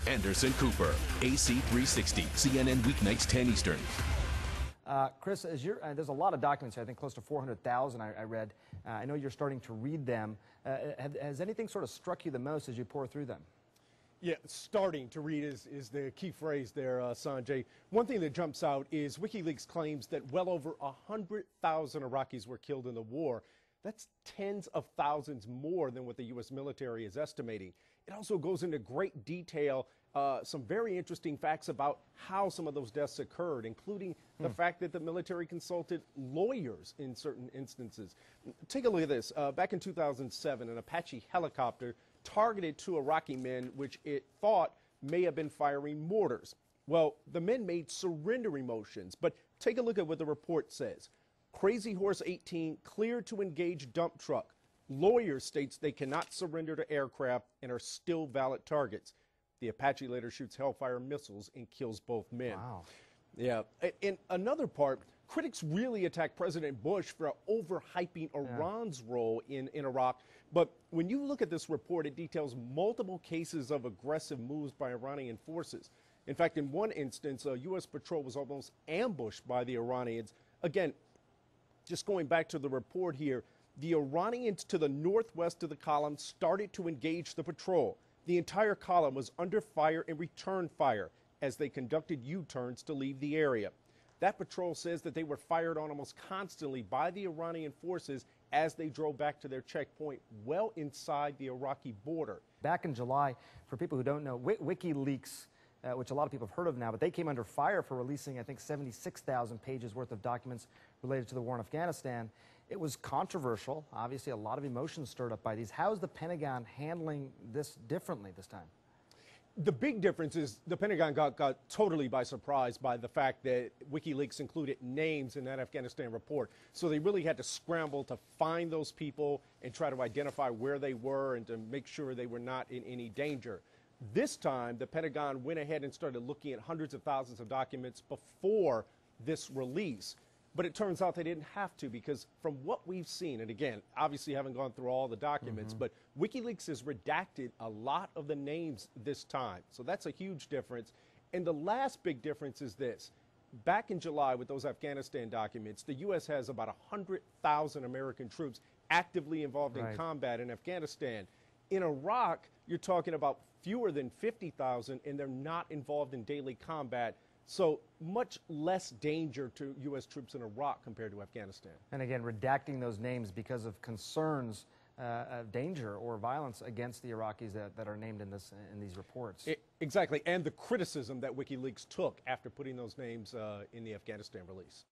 Anderson Cooper, AC 360, CNN weeknights 10 Eastern. Chris, there's a lot of documents here, I think close to 400,000 I read. I know you're starting to read them. Has anything sort of struck you the most as you pour through them? Yeah, starting to read is the key phrase there, Sanjay. One thing that jumps out is WikiLeaks claims that well over 100,000 Iraqis were killed in the war. That's tens of thousands more than what the U.S. military is estimating. It also goes into great detail, some very interesting facts about how some of those deaths occurred, including the fact that the military consulted lawyers in certain instances. Take a look at this. Back in 2007, an Apache helicopter targeted two Iraqi men, which it thought may have been firing mortars. Well, the men made surrender motions, but take a look at what the report says. Crazy Horse 18 cleared to engage dump truck. Lawyer states they cannot surrender to aircraft and are still valid targets. The Apache later shoots Hellfire missiles and kills both men. Wow. Yeah. In another part, critics really attack President Bush for overhyping Iran's role in Iraq. But when you look at this report, it details multiple cases of aggressive moves by Iranian forces. In fact, in one instance, a U.S. patrol was almost ambushed by the Iranians. Again, just going back to the report here, the Iranians to the northwest of the column started to engage the patrol. The entire column was under fire and return fire as they conducted U-turns to leave the area. That patrol says that they were fired on almost constantly by the Iranian forces as they drove back to their checkpoint well inside the Iraqi border. Back in July, for people who don't know, WikiLeaks, which a lot of people have heard of now, but they came under fire for releasing, I think, 76,000 pages worth of documents related to the war in Afghanistan. It was controversial. Obviously, a lot of emotions stirred up by these. How is the Pentagon handling this differently this time? The big difference is the Pentagon got totally by surprise by the fact that WikiLeaks included names in that Afghanistan report. So they really had to scramble to find those people and try to identify where they were and to make sure they were not in any danger. This time, the Pentagon went ahead and started looking at hundreds of thousands of documents before this release. But it turns out they didn't have to, because from what we've seen, and again, obviously haven't gone through all the documents, but WikiLeaks has redacted a lot of the names this time. So that's a huge difference. And the last big difference is this. Back in July with those Afghanistan documents, the U.S. has about 100,000 American troops actively involved in combat in Afghanistan. In Iraq, you're talking about fewer than 50,000, and they're not involved in daily combat. So much less danger to U.S. troops in Iraq compared to Afghanistan. And again, redacting those names because of concerns of danger or violence against the Iraqis that are named in these reports. Exactly, and the criticism that WikiLeaks took after putting those names in the Afghanistan release.